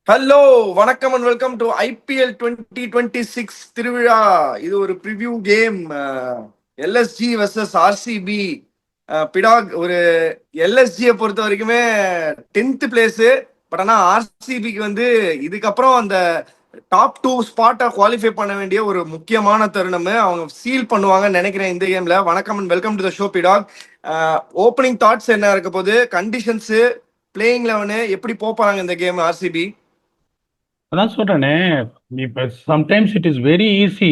Hello, வணக்கம் and welcome to IPL 2026 திருவிழா. இது ஒரு preview game. LSG versus RCB. பிடாக் ஒரு எல்எஸ்ஜியை பொறுத்த வரைக்குமே 10th பிளேஸ். பட் ஆனால் ஆர்சிபிக்கு வந்து இதுக்கப்புறம் அந்த டாப் 2 ஸ்பாட்டை குவாலிஃபை பண்ண வேண்டிய ஒரு முக்கியமான தருணம். அவங்க சீல் பண்ணுவாங்கன்னு நினைக்கிறேன் இந்த கேம்ல. வணக்கம் and welcome to the show பிடாக். ஓப்பனிங் தாட்ஸ் என்ன இருக்க போது, கண்டிஷன்ஸ், பிளேயிங் லெவனு எப்படி போறாங்க இந்த கேம் ஆர்சிபி? அதான் சொல்றேனே. இப்ப sometimes it is very easy.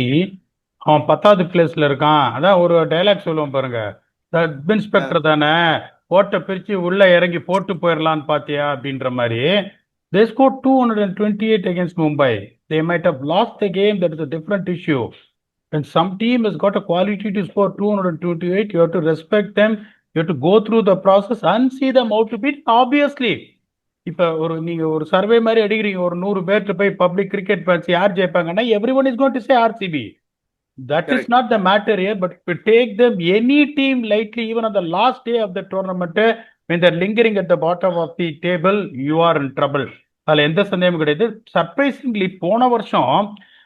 அவன் 10வது பிளேஸ்ல இருக்கான். அதான் ஒரு டைலாக் சொல்லுவோம் பாருங்க. சப் இன்ஸ்பெக்டர் தானே, ஓட்டை பிரிச்சு உள்ள இறங்கி போட்டு போயிடலான்னு பாத்தியா அப்படின்ற மாதிரி. They score 228 against Mumbai. They might have lost the game. That is a different issue. When some team has got a quality to score 228, you have to respect them. You have to go through the process and see them out to beat. Obviously, இப்ப நீங்க ஒரு survey மாதிரி அடிக்கிறீங்க, ஒரு 100 பேர்கிட்ட போய் public cricket match யார் ஜெயிப்பாங்கன்னா everyone is going to say RCB. That is correct. Not the matter here, but if you take them any team lightly, even on the last day of the tournament, when they're lingering at the bottom of the table, you are in trouble. அதுல எந்த சந்தேகமும் கிடையாது. Surprisingly போன வருஷம்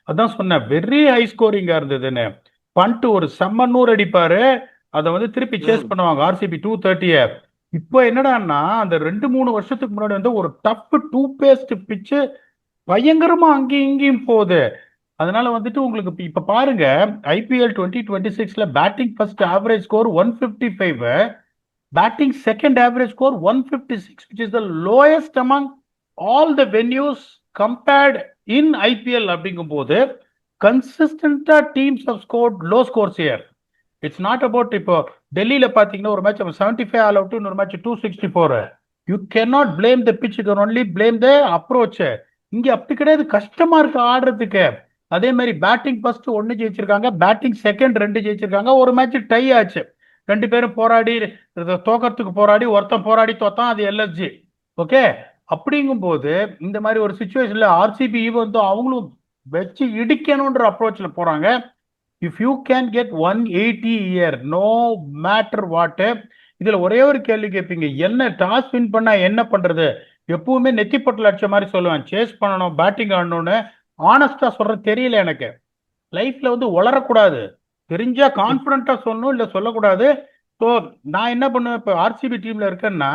அதான் சொன்ன, very high ஸ்கோரிங்கா இருந்ததுன்னு. Fund ஒரு செம்ம 100 அடிப்பாரு, அதை வந்து திருப்பி சேஸ் பண்ணுவாங்க ஆர்சிபி 230. இப்போ என்னடான்னா, அந்த 2-3 வருஷத்துக்கு முன்னாடி வந்து ஒரு டஃப் டூ பேஸ்ட் பிச்சு பயங்கரமா அங்கேயும் இங்கேயும் போகுது. அதனால வந்துட்டு உங்களுக்கு இப்ப பாருங்க, ஐபிஎல் 2026ல batting first average score 155, batting second average score 156, which is the lowest among all the venues compared in IPL. அப்படிங்கும் போது கன்சிஸ்டன்டா teams have scored low scores here. It's not about. இப்போ டெல்லியில பாத்தீங்கன்னா ஒரு மேட்ச் 75 ஆல் அவுட், இன்னொரு match 264. You can not blame the pitch, you can only blame the approach. இங்க அப்படி கிடையாது, கஷ்டமா இருக்கு ஆடுறதுக்கு. அதே மாதிரி பேட்டிங் ஃபர்ஸ்ட் 1 ஜெயிச்சிருக்காங்க, பேட்டிங் செகண்ட் 2 ஜெயிச்சிருக்காங்க. ஒரு மேட்ச் டை ஆச்சு, 2 பேரும் போராடி தோக்கறதுக்கு போராடி, ஒருத்தன் போராடி தோத்தான், அது எல்எஸ்ஜி. ஓகே. அப்படிங்கும் போது இந்த மாதிரி ஒரு சுச்சுவேஷன்ல ஆர்சிபி வந்து அவங்களும் வச்சு இடிக்கணும்ன்ற அப்ரோச்ல போறாங்க. If you can get 180 here, no matter what. இதுல ஒரே ஒரு கேள்வி கேட்பீங்க, என்ன டாஸ் வின் பண்ணா என்ன பண்றது? எப்பவுமே நெத்திப்பட்டில் அடிச்ச மாதிரி சொல்லுவேன், சேஸ் பண்ணணும், பேட்டிங் ஆடணும்னு. ஆனஸ்டா சொல்ற, தெரியல எனக்கு. லைஃப்ல வந்து வளரக்கூடாது, தெரிஞ்சா கான்பிடண்டா சொல்லணும், இல்ல சொல்லக்கூடாது. ஸோ நான் என்ன பண்ணுவேன், இப்போ ஆர்சிபி டீம்ல இருக்கேன்னா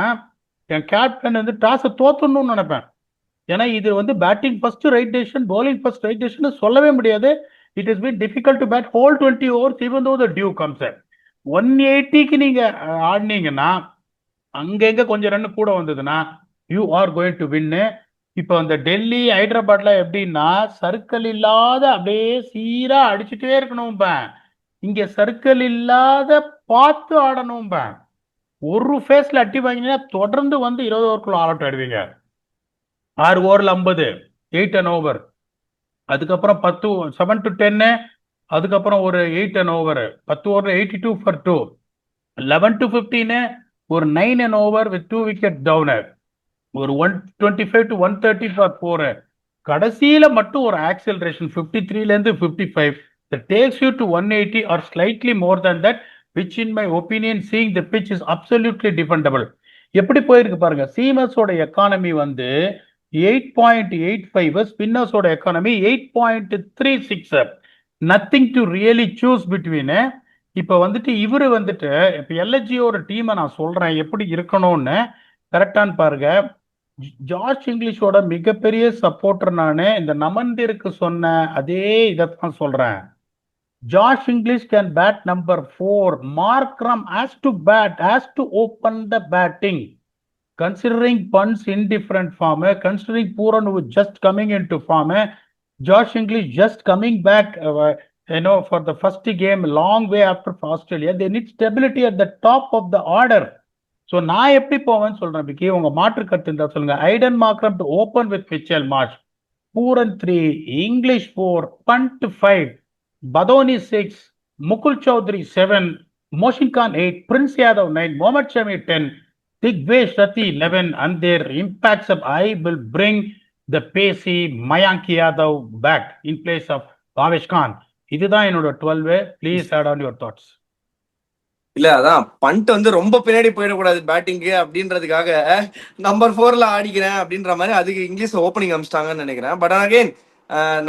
என் கேப்டன் வந்து டாஸை தோத்தணும்னு நினைப்பேன். ஏன்னா இது வந்து batting first right decision, bowling first right decision சொல்லவே முடியாது. It is been difficult to bat whole 20 overs even though the dew comes. 180க்கு நீங்க ஆடினீங்கன்னா, அங்கங்க கொஞ்சம் ரன் கூட வந்ததுன்னா you are going to win. இப்போ அந்த டெல்லி ஹைதராபாத்ல எப்படின்னா, சர்க்கிள் இல்லாத அப்படியே சீரா அடிச்சுட்டே இருக்கணும். இங்க சர்க்கிள் இல்லாத பார்த்து ஆடணும். ஒரு ஃபேஸ்ல அட்டி வாங்கினீங்கன்னா தொடர்ந்து வந்து 20 ஓவருக்குள்ள ஆல் அவுட் ஆடுவீங்க. 6 ஓவர்ல 50, 8 and over. அதுக்கப்புறம் 10 7 to 10, அதுக்கப்புறம் ஒரு 8 and over, 10 ஓவர்ல 82 for 2, 11 to 15 ஒரு 9 and over with 2 wickets down, ஒரு 125 to 130 for 4. கடைசியில மட்டும் ஒரு ஆக்சிலரேஷன் 53ல இருந்து 55 that takes you to 180 or slightly more than that, which in my opinion, seeing the pitch, is absolutely defendable. எப்படி போயிருக்கு பாருங்க. சீமர்ஸோட எக்கானமி வந்து 8.85, ஸ்பின்னர்ஸோட economy 8.36. Nothing to really choose between. இப்ப வந்துட்டு இவரு வந்துட்டு இப்ப எல்எஸ்ஜியோட டீமை நான் சொல்றேன் எப்படி இருக்கணும்னு. கரெக்டான்னு பாருங்க. ஜார்ஜ் இங்கிலீஷோட மிகப்பெரிய சப்போர்ட்டர் நானு. இந்த நமந்திற்கு சொன்ன அதே இதைத்தான் சொல்றேன். Josh English can bat number 4. Mark Ram has to bat, has to open the batting. Considering Punt's indifferent form, considering Pooran who is just coming into form, Josh English just coming back, for the first game, long way after Australia, they need stability at the top of the order. So நான் எப்படி போவேன்னு சொல்றேன். Piggy, உங்க மாற்று கருத்து இருந்தா சொல்லுங்க. Aiden Markram to open with Mitchell Marsh, Pooran 3, Inglis 4, Pant 5, Badoni 6, Mukul Choudhary 7, Mohsin Khan 8, Prince Yadav 9, Mohammed Shami 10, Digvesh Rathi 11, and their impacts of I will bring the pacey Mayank Yadav back in place of Bhavesh Khan. இதுதான் என்னோட 12. Please add on your thoughts. இல்ல அதான் fund வந்து ரொம்ப பின்னாடி போயிடக்கூடாது batting அப்படின்றதுக்காக number 4ல ஆடிக்கிறேன் அப்படின்ற மாதிரி அதுக்கு இங்கிலீஷ் ஓப்பனிங் அமிச்சிட்டாங்கன்னு நினைக்கிறேன். பட் அகைன்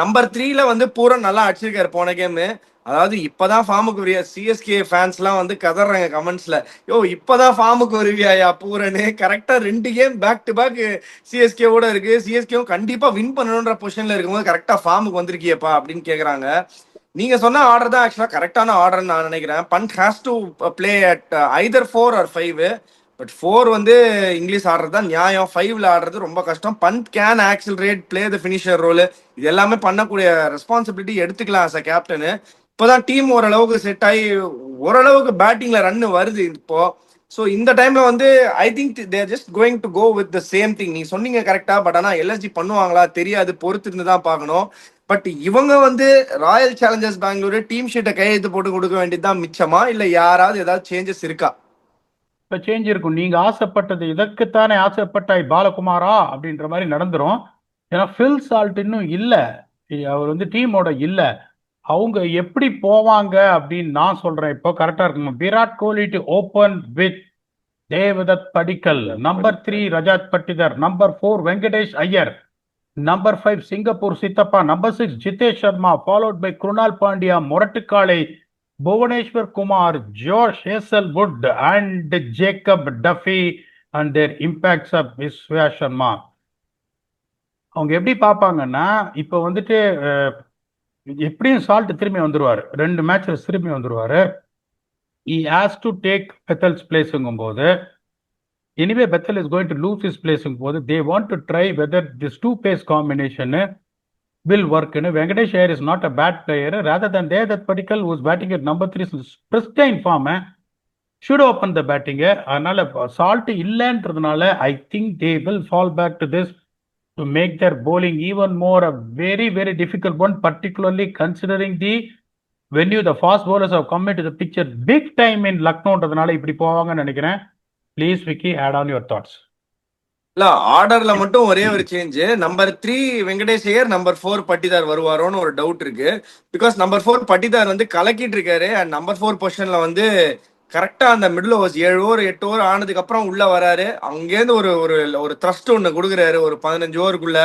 நம்பர் 3ல வந்து பூரன் நல்லா அடிச்சிருக்காரு போன கேமு. அதாவது இப்பதான் ஃபார்முக்கு வருவியா, சிஎஸ்கே ஃபேன்ஸ்லாம் வந்து கதறாங்க கமெண்ட்ஸ்ல, யோ இப்பதான் ஃபார்முக்கு வருவியாயா பூரனு, கரெக்டா 2 கேம் பேக் டு பேக் சிஎஸ்கேவோட இருக்கு, சிஎஸ்கேவும் கண்டிப்பா வின் பண்ணணுன்ற பொசிஷன்ல இருக்கும்போது கரெக்டா ஃபார்முக்கு வந்திருக்கியப்பா அப்படின்னு கேக்குறாங்க. நீங்க சொன்ன ஆர்டர் தான் ஆக்சுவலா கரெக்டான ஆர்டர் நான் நினைக்கிறேன். Pant has to play at either 4 or 5. But 4 வந்து இங்கிலீஷ் ஆடுறது தான் நியாயம், 5ல ஆடுறது ரொம்ப கஷ்டம். Pant can accelerate, play the finisher role, இது எல்லாமே பண்ணக்கூடிய ரெஸ்பான்சிபிலிட்டி எடுத்துக்கலாம் அஸ் அ கேப்டனு. இப்போதான் டீம் ஓரளவுக்கு செட் ஆகி ஓரளவுக்கு பேட்டிங்ல ரன் வருது இப்போ. ஸோ இந்த டைம்ல வந்து I think there just going to go with the same thing. நீ சொன்னீங்க கரெக்டா, பட் ஆனால் எல்எஸ்ஜி பண்ணுவாங்களா தெரியாது, பொறுத்து இருந்து தான் பார்க்கணும். பட் இவங்க வந்து ராயல் சேலஞ்சர்ஸ் பெங்களூரு டீம் ஷீட்டை கையெழுத்து போட்டு கொடுக்க வேண்டியதுதான் மிச்சமா, இல்லை யாராவது ஏதாவது சேஞ்சஸ் இருக்கா? இப்ப சேஞ்ச் இருக்கும். நீங்க ஆசைப்பட்டது இதற்குத்தானே ஆசைப்பட்டாய் பாலகுமாரா அப்படின்ற மாதிரி நடந்துரும். ஏன்னா ஃபில் சால்ட் இன்னும் இல்ல, அவர் வந்து டீமோட இல்ல. அவங்க எப்படி போவாங்க அப்படின்னு நான் சொல்றேன். இப்போ கரெக்டா இருக்கணும். Virat Kohli to open with Devdutt Padikkal, number 3 Rajat Patidar, number 4 Venkatesh Iyer, number 5 Singapore சித்தப்பா, number 6 Jitesh Sharma, followed by Krunal Pandya, முரட்டுக்காளை, Bhuvneshwar Kumar, Josh Hazlewood and Jacob Duffy and their impacts of Vishwa Sharma. அவங்க எப்படி பார்ப்பாங்கன்னா, இப்போ வந்துட்டு எப்படியும் சால்ட் திரும்பி வந்துருவாரு, 2 மேட்ச்ல திரும்பி வந்துருவாரு. he has to take Bethel's பிளேஸ்ங்கும் போது, anyway Bethel is going to lose his பிளேஸ்ங்கும் போது, they want to try whether this two pace combination will work. Venkatesh Iyer is not a bad player. Rather than Devadat Padikkal, who is batting at number 3, pristine form, should open the batting. அதனால salt இல்லைன்றதுனால I think they will fall back to this to make their bowling even more a very, very difficult one, particularly considering the venue. The fast bowlers have come into the picture big time in Lucknowன்றதுனால இப்படி போவாங்கன்னு நினைக்கிறேன். Please Vicky, add on your thoughts. இல்ல ஆர்டர்ல மட்டும் ஒரே ஒரு change. Number 3 Venkatesh Iyer, number 4 Patidar வருவாரோன்னு ஒரு டவுட் இருக்கு. பிகாஸ் நம்பர் 4 பட்டிதார் வந்து கலக்கிட்டு இருக்காரு. அண்ட் நம்பர் 4 பொசிஷன்ல வந்து கரெக்டா அந்த மிடில் ஓவர்ஸ் 7 ஓவர் 8 ஓவர் ஆனதுக்கு அப்புறம் உள்ள வராரு. அங்கேருந்து ஒரு ஒரு ஒரு த்ரஸ்ட் ஒன்று கொடுக்குறாரு, ஒரு 15 ஓவருக்குள்ள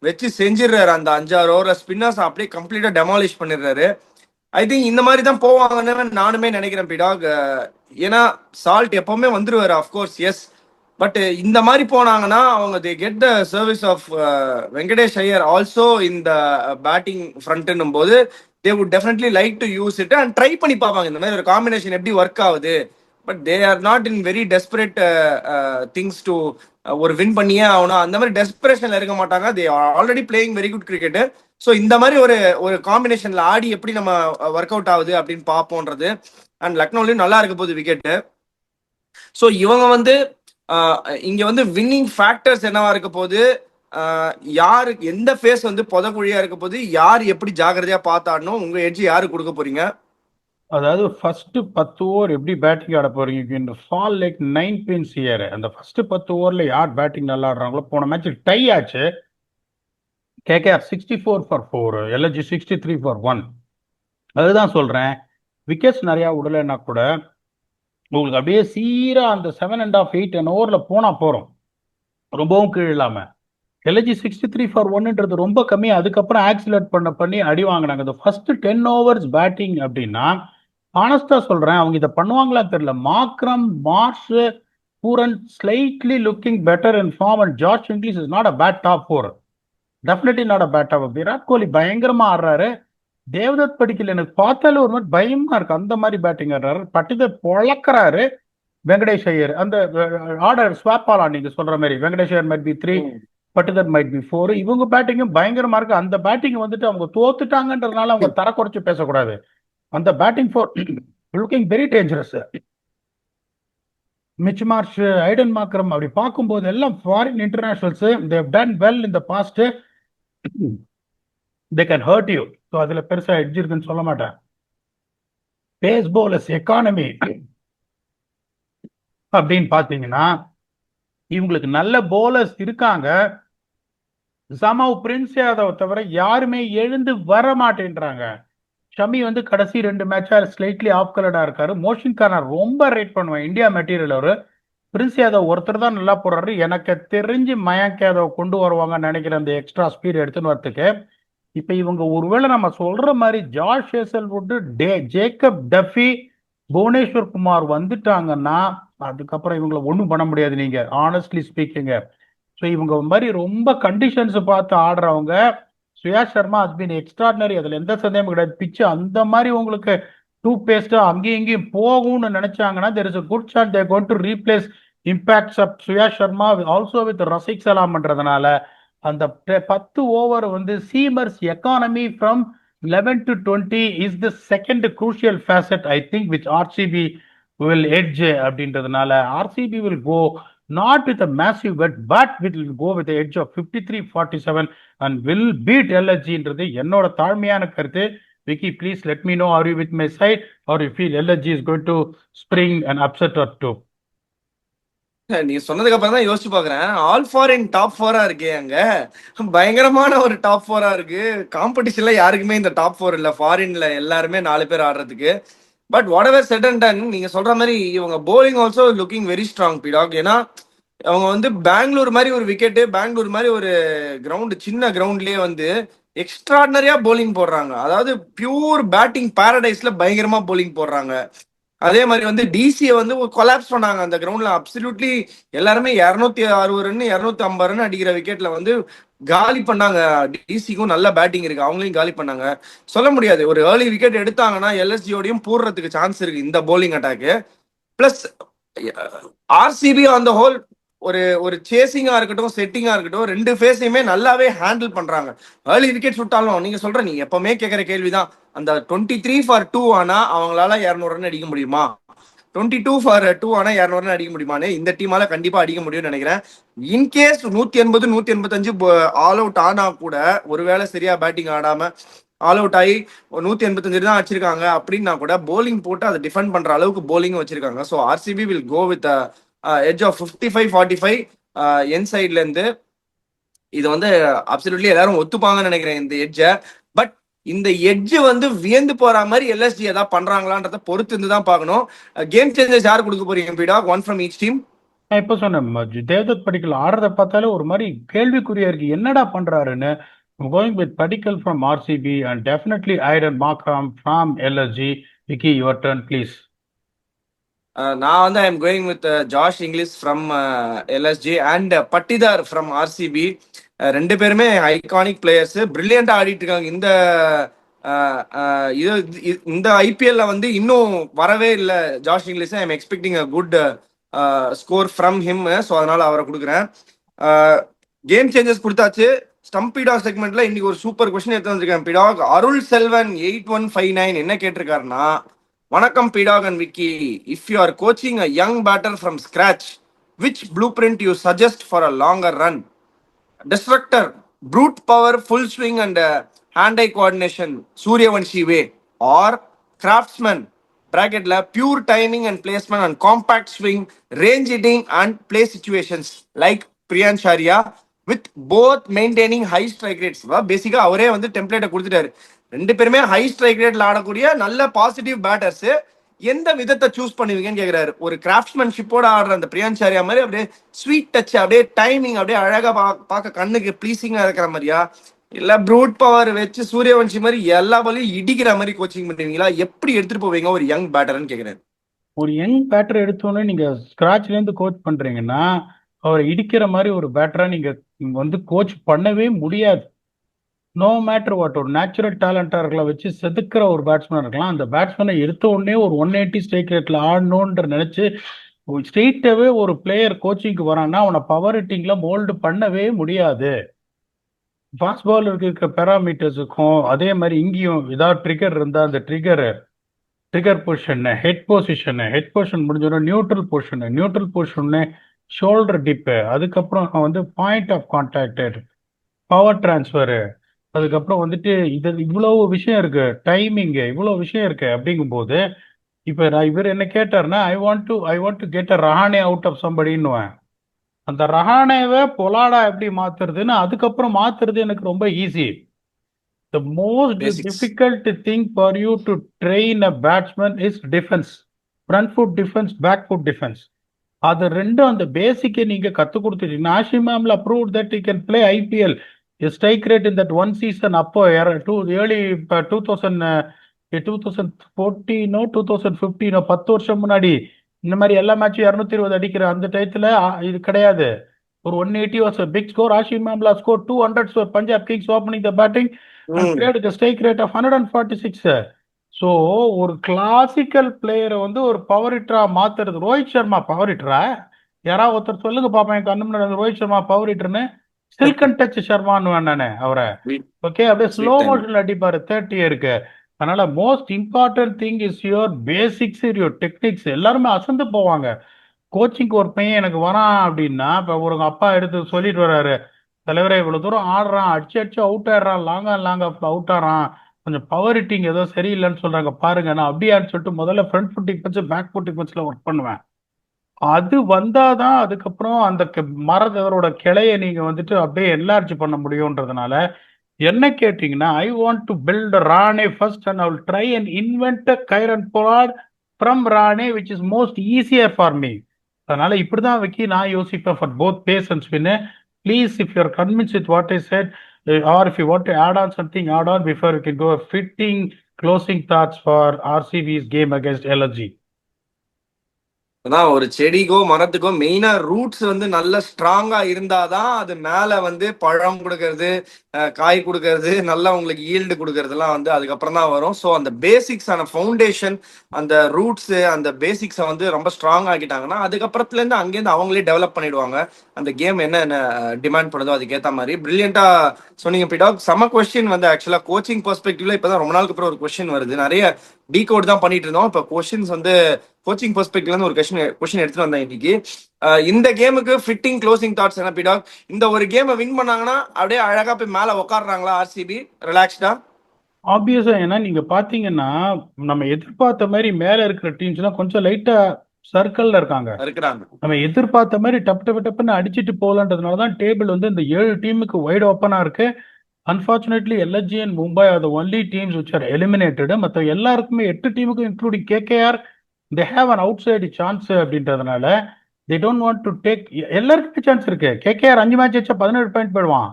வச்சு செஞ்சிடுறாரு. அந்த 5-6 ஓவர்ல ஸ்பின்னர்ஸ் அப்படியே கம்ப்ளீட்டா டெமாலிஷ் பண்ணிடுறாரு. ஐ திங்க் இந்த மாதிரி தான் போவாங்கன்னு நானுமே நினைக்கிறேன் பிடாக். ஏன்னா சால்ட் எப்பவுமே வந்துருவாரு அஃப்கோர்ஸ், எஸ். பட் இந்த மாதிரி போனாங்கன்னா அவங்க they get the service of Venkatesh Iyer also இந்த பேட்டிங் ஃப்ரண்ட்னும் போது they would definitely like to use it and try பண்ணி பார்ப்பாங்க இந்த மாதிரி ஒரு காம்பினேஷன் எப்படி ஒர்க் ஆகுது. But they are not in very desperate things to ஒரு வின் பண்ணியே ஆகணும், அந்த மாதிரி டெஸ்பரேஷன்ல இருக்க மாட்டாங்க. They are already playing very good cricket. So இந்த மாதிரி ஒரு ஒரு காம்பினேஷன்ல ஆடி எப்படி நம்ம ஒர்க் அவுட் ஆகுது அப்படின்னு பார்ப்போன்றது. அண்ட் லக்னோலையும் நல்லா இருக்க போகுது விக்கெட்டு. ஸோ இவங்க வந்து இங்க வந்து வின்னிங் ஃபேக்டர்ஸ் என்னவா இருக்க போது, யாரு எந்த ஃபேஸ் வந்து புதக்குழியா இருக்க போது, யார் எப்படி ஜாகிரதையா பார்த்தாடணும், உங்க எட்ஜ் யாரு கொடுக்க போறீங்க? அதாவது ஃபர்ஸ்ட் 10 ஓவர் எப்படி பேட்டிங் ஆட போறீங்க இந்த ஃபால் லைக் 9 pins இயர். அந்த ஃபர்ஸ்ட் 10 ஓவர்ல யார் பேட்டிங் நல்லா ஆடுறாங்களோ, போன மேட்ச் டை ஆச்சு. KKR 64 for 4, LSG 63 for 1. அதுதான் சொல்றேன், விக்கெட்ஸ் நிறைய விடலைன்னா கூட உங்களுக்கு அப்படியே சீரா அந்த 7.5 8 ஓவர்ல போனா போறோம், ரொம்பவும் கீழ் இல்லாம. எல்எஸ்ஜி 63 for 1ன்றது ரொம்ப கம்மி. அதுக்கப்புறம் ஆக்சிலேட் பண்ணி அடி வாங்கினாங்க. இந்த ஃபர்ஸ்ட் 10 overs பேட்டிங் அப்படின்னா ஆனஸ்டா சொல்றேன், அவங்க இதை பண்ணுவாங்களா தெரியல. Markram, Marsh, Pooran slightly looking better in form and George Inglis is not a bad top 4. Definitely not a bad top. Virat Kohli பயங்கரமா ஆடுறாரு. தேவதத் படிக்கல் எனக்கு பார்த்தாலே ஒரு மாதிரி பயமா இருக்கு, அந்த மாதிரி பேட்டிங் ஆடுறாரு. பட்டிதர் பொழக்கிறாரு. வெங்கடேஷ் ஐயர் அந்த ஆர்டர் ஸ்வாப் ஆலாம் நீங்க சொல்ற மாதிரி. Venkatesh Iyer might be 3, Patidar might be 4. இவங்க பேட்டிங்கும் பயங்கரமா இருக்கு. அந்த பேட்டிங் வந்துட்டு அவங்க தோத்துட்டாங்கன்றதுனால அவங்க தர குறைச்சு பேசக்கூடாது. அந்த batting four looking very dangerous. Mitch Marsh, Aiden Markram அப்படி பார்க்கும்போது எல்லாம் foreign internationals. They have done well in the past. They can hurt you. So அதுல பெருசா எட்ஜ் இருக்குன்னு சொல்ல மாட்டேன். பேஸ் பவுலர்ஸ் எக்கானமி அப்படின்னு பாத்தீங்கன்னா இவங்களுக்கு நல்ல பவுலர்ஸ் இருக்காங்க. சமவ் பிரின்ஸ் யாதவ் தவிர யாருமே எழுந்து வர மாட்டேன்றாங்க. ஷமி வந்து கடைசி 2 மேட்சா ஸ்லைட்லி ஆஃப் கலர்டா இருக்காரு. மோஷின் கான் நான் ரொம்ப ரேட் பண்ணுவேன். இந்தியா மெட்டீரியல் அவரு. பிரின்ஸ் யாதவ் ஒருத்தர் தான் நல்லா போடுறாரு. எனக்கு தெரிஞ்சு மயங்க் யாதவ் கொண்டு வருவாங்கன்னு நினைக்கிறேன் அந்த எக்ஸ்ட்ரா ஸ்பீட் எடுத்துன்னு வரதுக்கு. இப்ப இவங்க ஒருவேளை நம்ம சொல்ற மாதிரி Josh Hazlewood, Jacob Duffy, Bhuvneshwar Kumar வந்துட்டாங்கன்னா அதுக்கப்புறம் இவங்களை ஒன்றும் பண்ண முடியாது நீங்க, ஆனஸ்ட்லி ஸ்பீக்கிங்க. ஸோ இவங்க மாதிரி ரொம்ப கண்டிஷன்ஸ் பார்த்து ஆடுறவங்க. சுயா சர்மா ஹஸ் பீன் எக்ஸ்ட்ராடினரி, அதுல எந்த சந்தேகமும் கிடையாது. பிச்சு அந்த மாதிரி உங்களுக்கு டூ பேஸ்டா அங்கேயும் இங்கேயும் போகும்னு நினைச்சாங்கன்னா there is a good chance they are going to replace impacts of சுயா Sharma also with Rasik சலாம்ன்றதுனால அந்த 10 ஓவர் வந்து seamers economy from 11 to 20 is the second crucial facet I think which RCB will edge அப்படின்றதுனால RCB will go not with a massive bet but will go with the edge of 53-47 and will beat LSGன்றது என்னோட தாழ்மையான கருத்து. Vicky, please let me know, are you with my side or you feel LSG is going to spring an upset or two? நீ சொன்னதுக்கு அப்புறம் தான் யோசிச்சு பாக்குறேன். All foreign top 4 இருக்கே அங்க, பயங்கரமான ஒரு டாப் 4 இருக்கு. காம்படிஷன்ல யாருக்குமே இந்த டாப் 4 இல்ல, ஃபாரின்ல எல்லாருமே 4 பேர் ஆடுறதுக்கு. But whatever set and done, நீங்க சொல்ற மாதிரி இவங்க bowling also looking very strong பிடாக். ஏன்னா அவங்க வந்து பெங்களூர் மாதிரி ஒரு விக்கெட்டு, பெங்களூர் மாதிரி ஒரு கிரவுண்ட், சின்ன கிரவுண்ட்லயே வந்து எக்ஸ்ட்ராடினரியா போலிங் போடுறாங்க. அதாவது பியூர் பேட்டிங் பாரடைஸ்ல பயங்கரமா போலிங் போடுறாங்க. அதே மாதிரி வந்து டிசியை வந்து கொலாப்ஸ் பண்ணாங்க அந்த கிரவுண்ட்ல. அப்சல்யூட்லி எல்லாருமே 260 ரன் 250 ரன் அடிக்கிற விக்கெட்ல வந்து காலி பண்ணாங்க. டிசிக்கும் நல்ல பேட்டிங் இருக்கு, அவங்களையும் காலி பண்ணாங்க. சொல்ல முடியாது, ஒரு ஏர்லி விக்கெட் எடுத்தாங்கன்னா எல்எஸ்ஜியோடையும் போடுறதுக்கு சான்ஸ் இருக்கு இந்த போலிங் அட்டாக்கு. பிளஸ் ஆர்சிபி அந்த ஹோல் ஒரு ஒரு சேசிங்கா இருக்கட்டும், செட்டிங்கா இருக்கட்டும், 2 ஃபேஸையுமே நல்லாவே ஹேண்டில் பண்றாங்க. ஏர்லி விக்கெட் சுட்டாலும் நீங்க சொல்ற, நீங்க எப்பவுமே கேட்கிற கேள்விதான், அந்த 23 for 2 ஆனா அவங்களால 200 ரன் அடிக்க முடியுமா? 22 for 2 ஆனா 200 ரன் அடிக்க முடியுமான்னு இந்த டீமால கண்டிப்பா அடிக்க முடியும்னு நினைக்கிறேன். இன்கேஸ் 180 185 ஆல் அவுட் ஆனா கூட, ஒருவேளை சரியா பேட்டிங் ஆடாம ஆல் அவுட் ஆகி 185 தான் வச்சிருக்காங்க அப்படின்னா கூட போலிங் போட்டு அதை டிஃபெண்ட் பண்ற அளவுக்கு போலிங் வச்சிருக்காங்க. So RCB will go with edge of 55-45 என் சைட்ல இருந்து. இது வந்து அப்சல்யூட்லி எல்லாரும் ஒத்துப்பாங்கன்னு நினைக்கிறேன் இந்த எட்ஜை. பட் இந்த எட்ஜ் வந்து வியந்து போற மாதிரி எல்எஸ்டி ஏதாவது பண்றாங்களான்றத பொறுத்து இருந்து தான் பார்க்கணும். கேம் சேஞ்சர்ஸ் யார் கொடுக்க போறீங்க பீடா? One from each team. நான் இப்போ சொன்னேன், தேவ்தத் படிக்கல் ஆடுறத பார்த்தாலே ஒரு மாதிரி கேள்விக்குறியா இருக்கு, என்னடா பண்றாருன்னு. Going with Padikkal from RCB and definitely Aiden Markram from LSG. Vicky, your turn please. நான் வந்து I am going with Josh Inglis from LSG and Patidar from RCB. 2 பேருமே ஐகானிக் பிளேயர்ஸ், பிரில்லியண்டா ஆடிட்டு இருக்காங்க. இந்த ஐபிஎல்ல வந்து இன்னும் வரவே இல்லை Josh English. I am expecting a good score from him. So அதனால அவரை கொடுக்குறேன். கேம் சேஞ்சஸ் கொடுத்தாச்சு. ஸ்டம்பிடா செக்மெண்ட்ல இன்னைக்கு ஒரு சூப்பர் கொஸ்டின் எடுத்து வந்திருக்கேன் பிடாக். அருள் செல்வன் 8159 என்ன கேட்டிருக்காருன்னா, வணக்கம் பிடாக் and Vicky, if you are coaching a young batter from scratch, which blueprint you suggest for a longer run? Destructor, brute power, full swing and hand-eye coordination, Suryavanshi way, or craftsman, bracketல pure timing and placement and compact swing, range hitting and play situations like Priyan Sharia with both maintaining high strike rates. பேசிக்கா அவரே வந்து டெம்ப்ளேட்டை கொடுத்துட்டாரு. 2 பேருமே high strike ரேட்ல ஆடக்கூடிய நல்ல positive batters. எந்த விதத்தை சூஸ் பண்ணுவீங்கன்னு கேக்குறாரு. ஒரு கிராஃப்ட்மேன்ஷிப்போட ஆடுற அந்த பிரியான்சாரியா மாதிரி அப்படியே ஸ்வீட் டச், அப்படியே டைமிங், அப்படியே அழகா பார்க்க கண்ணுக்கு ப்ளீசிங்கா இருக்கிற மாதிரியா, இல்ல ப்ரூட் பவர் வச்சு சூரியவன்ஷி மாதிரி எல்லா பாலையும் இடிக்கிற மாதிரி கோச்சிங் பண்ணுவீங்களா? எப்படி எடுத்துட்டு போவீங்க ஒரு யங் பேட்டர்னு கேக்குறாரு. ஒரு யங் பேட்டர் எடுத்தோன்னே நீங்க ஸ்கிராச்ல இருந்து கோச் பண்றீங்கன்னா அவரை இடிக்கிற மாதிரி ஒரு பேட்டரை நீங்க வந்து கோச் பண்ணவே முடியாது. நோ மேட்டர் வாட், ஒரு நேச்சுரல் டேலண்டார்களை வச்சு செதுக்கிற ஒரு பேட்ஸ்மேன் இருக்கலாம். அந்த பேட்ஸ்மேனை எடுத்த உடனே ஒரு 180 ஸ்ட்ரைக் ரேட்ல ஆடணும்ன்ற நினைச்சு ஸ்ட்ரெயிட்டாவே ஒரு பிளேயர் கோச்சிங்க்கு வரான்னா அவனை பவர் ஹிட்டிங்ல மோல்டு பண்ணவே முடியாது. ஃபாஸ்ட் பாலருக்கு இருக்க பேராமீட்டர்ஸுக்கும் அதே மாதிரி இங்கேயும் ஏதாவது ட்ரிகர் இருந்தா அந்த ட்ரிகர் பொசிஷன், ஹெட் பொசிஷன் முடிஞ்சோன்னா நியூட்ரல் பொசிஷன், ஷோல்டர் டிப்பு, அதுக்கப்புறம் வந்து point of contact, power transfer, அதுக்கப்புறம் வந்துட்டு இது இவ்வளவு விஷயம் இருக்கு, டைமிங்கு, இவ்வளவு விஷயம் இருக்கு. அப்படிங்கும்போது இப்ப இவர் என்ன கேட்டாருன்னா, I want to get a Rahane out of சம்படின்னுவேன். அந்த ரஹானேவை பொலாடா எப்படி மாத்துறதுன்னு அதுக்கப்புறம் மாத்துறது எனக்கு ரொம்ப easy. The most basics. difficult thing for you to train a batsman is defense. Front foot defense, back foot defense. அது ரெண்டும் அந்த பேசிக்கை நீங்க கத்து கொடுத்துட்டீங்கன்னா ஆஷிம் amla proved that he can play IPL. A strike rate in that one season அப்போ early 2000 2014 2015 10 வருஷம் முன்னாடி இந்த மாதிரி எல்லா மேட்சும் 220 அடிக்கிற அந்த டயத்துல இது கிடையாது. ஒரு 180 was a big score. ஆஷிம் amla scored 200 for Punjab Kings opening the batting and played with a strike rate of 146. So ஒரு கிளாசிக்கல் பிளேயரை வந்து ஒரு பவர் ஹிட்டரா மாத்துறது. ரோஹித் சர்மா பவர் ஹிட்டரா? யாராவது ஒருத்தர் சொல்லுங்க பாப்பா, என் கண்ணு முன்னாடி ரோஹித் சர்மா பவர் ஹிட்டர்னு. சில்கன் டச் சர்மான்னு வேணானே அவரை. ஓகே, அப்படியே ஸ்லோ மோஷன்ல அடிப்பாரு 30 இருக்கு. அதனால most important thing is your basics, your techniques. எல்லாருமே அசந்து போவாங்க. கோச்சிங்க்கு ஒரு பையன் எனக்கு வரான் அப்படின்னா, இப்ப ஒரு அப்பா எடுத்து சொல்லிட்டு வர்றாரு, தலைவரே இவ்வளவு தூரம் ஆடுறான், அடிச்சு அவுட் ஆயிடுறான், லாங் ஆஃப் அவுட் ஆடுறான், கொஞ்சம் பவர் ஹிட்டிங் ஏதோ சரியில்லைன்னு சொல்றாங்க பாருங்க. நான் அப்படியான்னு சொல்லிட்டு முதல்ல front foot defence, back foot டிஃபென்ஸ்ல ஒர்க் பண்ணுவேன். அது வந்தாதான் அதுக்கப்புறம் அந்த மரத்தவரோட கிளையை நீங்க வந்துட்டு அப்படியே என்லார்ஜ் பண்ண முடியும்ன்றதுனால என்ன கேட்டீங்கன்னா, I want to build Rahane first and I will try and invent Kieron Pollard from Rahane which is most easier for me. அதனால இப்படிதான் வைக்கி நான் யோசிப்பேன் for both pace and spin. Please, if you are convince with what I said or if you want to add on something, add on before we can go fitting closing thoughts for RCB's game against LSG. அதான் ஒரு செடிக்கோ மரத்துக்கோ மெயினா roots வந்து நல்ல ஸ்ட்ராங்கா இருந்தாதான் அது மேல வந்து பழம் கொடுக்கறது, காய் கொடுக்கறது, நல்லா உங்களுக்கு ஈல்டு கொடுக்கறதுலாம் வந்து அதுக்கப்புறம் தான் வரும். ஸோ அந்த பேசிக்ஸான ஃபவுண்டேஷன், அந்த ரூட்ஸ், அந்த பேசிக்ஸை வந்து ரொம்ப ஸ்ட்ராங் ஆக்கிட்டாங்கன்னா அதுக்கப்புறத்துல இருந்து அங்கேருந்து அவங்களே டெவலப் பண்ணிடுவாங்க. அந்த கேம் என்ன டிமாண்ட் பண்ணுதோ அதுக்கேற்ற மாதிரி பிரில்லியண்டா சொன்னீங்க பிடாக். செம கொஸ்டின் வந்து ஆக்சுவலா கோச்சிங் பெர்ஸ்பெக்டிவ்ல இப்பதான் ரொம்ப நாளுக்கு அப்புறம் ஒரு கொஸ்டின் வருது. நிறைய டீகோட் தான் பண்ணிட்டு இருந்தோம். இப்போ கொஸ்டின்ஸ் வந்து கோச்சிங் பெர்ஸ்பெக்டிவ்ல இருந்து ஒரு கொஸ்டின் எடுத்துட்டு வந்தேன் இன்னைக்கு. இந்த கேமுக்கு ஃபிட்டிங் க்ளோசிங் தாட்ஸ் என்ன பிடாக்? இந்த ஒரு கேமை வின் பண்ணாங்கன்னா அப்படியே அழகா போய் மேல உட்காடுறாங்களா ஆர்சிபி ரிலாக்ஸ்டா? ஆப்வியஸா, ஏன்னா நீங்க பாத்தீங்கன்னா நம்ம எதிர்பார்த்த மாதிரி மேல இருக்கிற டீம்ஸ் எல்லாம் கொஞ்சம் லைட்டா சர்க்கிள்ல இருக்காங்க. நம்ம எதிர்பார்த்த மாதிரி டப்புன்னு அடிச்சுட்டு போகலன்றதுனாலதான் டேபிள் வந்து இந்த 7 டீமுக்கு வைட் ஓப்பனா இருக்கு. Unfortunately LSG and Mumbai are the only teams which are eliminated. மற்ற எல்லாருக்குமே 8 டீமுக்கும் including KKR they have an outside chance அப்படின்றதுனால they don't want to take. எல்லாருக்குமே சான்ஸ் இருக்கு. கேகேஆர் 5 மேட்ச் வச்சா 17 பாயிண்ட் போயிடுவான்.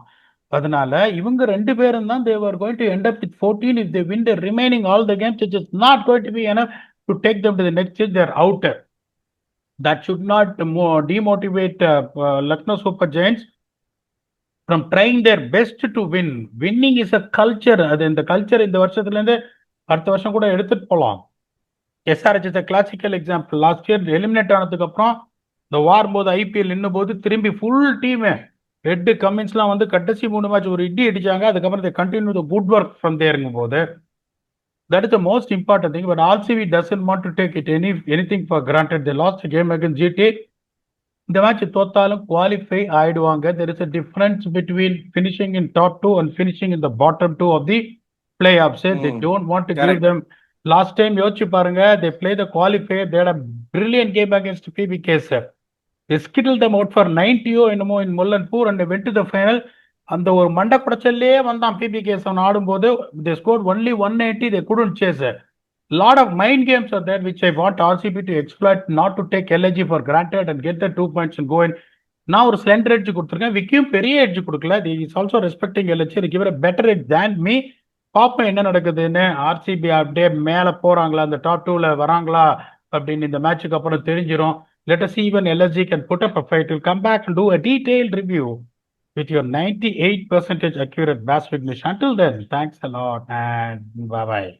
அதனால இவங்க 2 பேரும் தான் they were going to end up with 14 if they win the remaining all the games, which is not going to be enough to take them to the next stage. They're out. That should not demotivate Lucknow Super Giants from trying their best to win. Winning is a culture. அது இந்த culture இந்த வருஷத்துல இருந்து அடுத்த வருஷம் கூட எடுத்துட்டு போகலாம். SRH is a classical example. Last year eliminate ஆனதுக்கு அப்புறம் இந்த வார் போது ஐபிஎல் நின்னும் போது திரும்பி ஃபுல் டீம் ரெட் கமின்ஸ்லாம் வந்து கடைசி 3 மேட்ச் ஒரு இடி அடிச்சாங்க. அதுக்கப்புறம் they continue the good work from there போது that is the most important thing. But RCB doesn't want to take it anything for granted. They lost a game against GT. இந்த match தோத்தாலும் qualify ஆயிடுவாங்க. There is a difference between finishing in top 2 and finishing in the bottom 2 of the playoffs. They don't want to give them. Last time யோசிச்சு பாருங்க, they play the qualifier. They had a brilliant game against PBK. They skittled them out for 90 என்னமோ in Mullanpur and they went to the final. அந்த ஒரு மண்டை குடைச்சல்லே வந்தான் PBK ஆடும்போது. they scored only 180. they couldn't chase it. Lot of mind games are there which I want RCB to exploit, not to take LSG for granted and get the 2 points and go in. நான் ஒரு slender edge கொடுத்துருக்கேன், விக்கியும் பெரிய edge கொடுக்கல. Is also respecting LSG. they give a better edge than me. பாப்போம் என்ன நடக்குதுன்னு. RCB அப்படியே மேல போறாங்களா, அந்த டாப் 2ல வராங்களா அப்படின்னு இந்த மேட்சுக்கு அப்புறம் தெரிஞ்சிடும். Let us see when LSG can put up a fight. We'll come back and do a detailed review with your 98% accurate Bass Vignesh. Until then, thanks a lot and bye-bye.